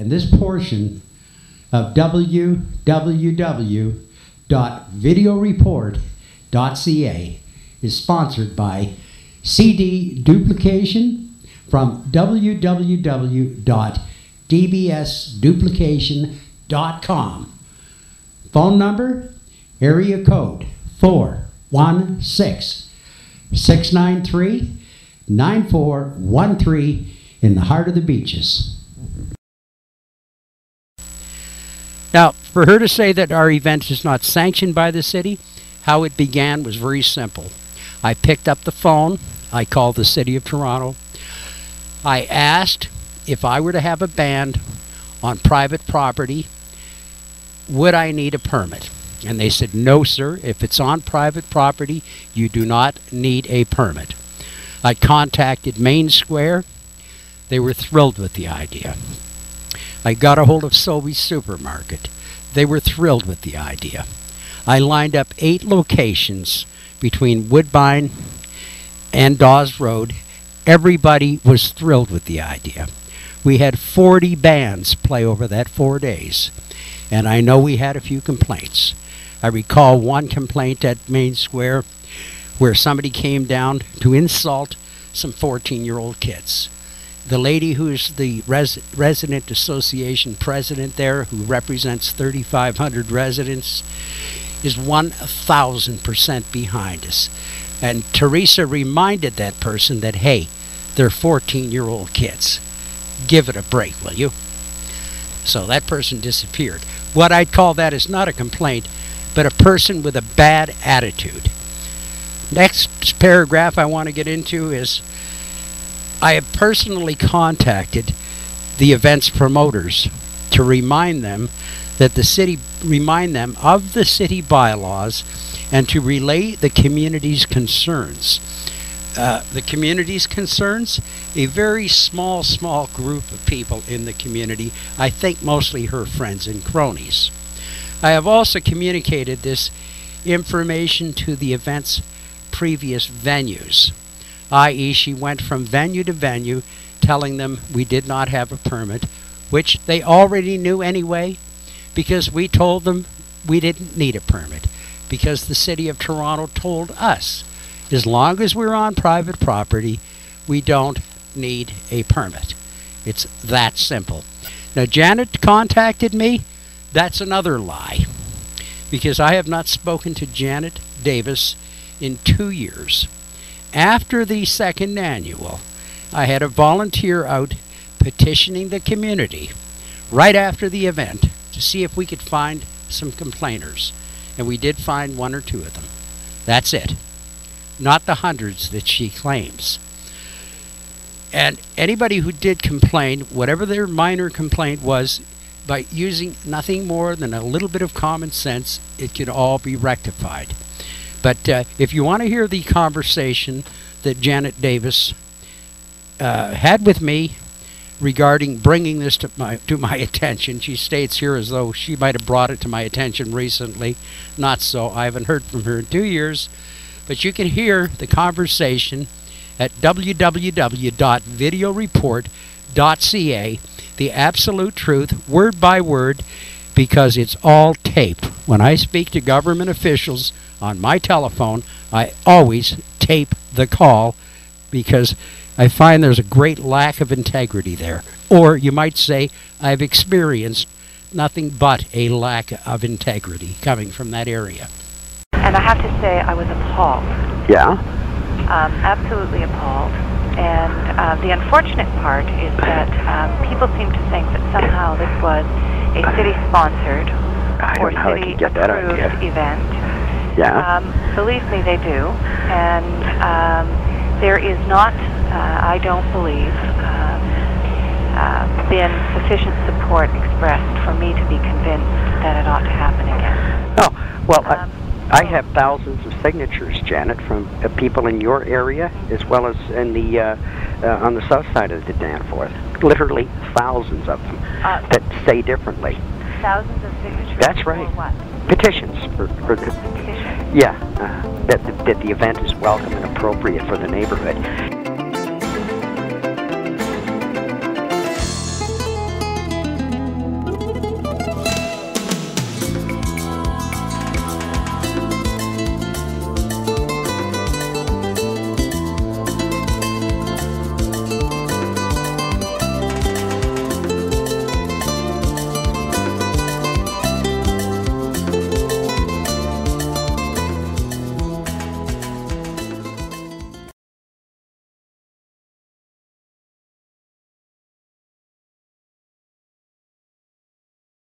And this portion of www.videoreport.ca is sponsored by CD Duplication from www.dbsduplication.com. Phone number, area code 416-693-9413 in the heart of the beaches. Now, for her to say that our event is not sanctioned by the city, how it began was very simple. I picked up the phone, I called the City of Toronto. I asked if I were to have a band on private property, would I need a permit? And they said, no, sir, if it's on private property, you do not need a permit. I contacted Main Square. They were thrilled with the idea. I got a hold of Sobeys Supermarket. They were thrilled with the idea. I lined up 8 locations between Woodbine and Dawes Road. Everybody was thrilled with the idea. We had 40 bands play over that 4 days. And I know we had a few complaints. I recall one complaint at Main Square where somebody came down to insult some 14-year-old kids. The lady who's the resident association president there, who represents 3,500 residents, is 1,000% behind us. And Teresa reminded that person that, hey, they're 14-year-old kids. Give it a break, will you? So that person disappeared. What I'd call that is not a complaint, but a person with a bad attitude. Next paragraph I want to get into is, I have personally contacted the event's promoters to remind them that the city of the city bylaws and to relay the community's concerns. The community's concerns, a very small group of people in the community, I think mostly her friends and cronies. I have also communicated this information to the event's previous venues, i.e. she went from venue to venue telling them we did not have a permit, which they already knew anyway, because we told them we didn't need a permit, because the City of Toronto told us as long as we're on private property, we don't need a permit. It's that simple. Now, Janet contacted me. That's another lie, because I have not spoken to Janet Davis in 2 years. After the second annual, I had a volunteer out petitioning the community right after the event to see if we could find some complainers. And we did find 1 or 2 of them. That's it. Not the hundreds that she claims. And anybody who did complain, whatever their minor complaint was, by using nothing more than a little bit of common sense, it could all be rectified. But if you want to hear the conversation that Janet Davis had with me regarding bringing this to my attention, she states here as though she might have brought it to my attention recently. Not so. I haven't heard from her in 2 years. But you can hear the conversation at www.videoreport.ca, the absolute truth, word by word, because it's all taped. When I speak to government officials on my telephone, I always tape the call because I find there's a great lack of integrity there. Or you might say I've experienced nothing but a lack of integrity coming from that area. And I have to say I was appalled. Yeah? Absolutely appalled. And the unfortunate part is that people seem to think that somehow this was a city-sponsored or city-approved event. Yeah. Believe me, they do. And there is not, I don't believe, been sufficient support expressed for me to be convinced that it ought to happen again. Oh, well, I have thousands of signatures, Janet, from people in your area as well as in the on the south side of the Danforth. Literally thousands of them that say differently. Thousands of signatures? That's right. For what? Petitions for the petitions. Yeah, that the event is welcome and appropriate for the neighborhood.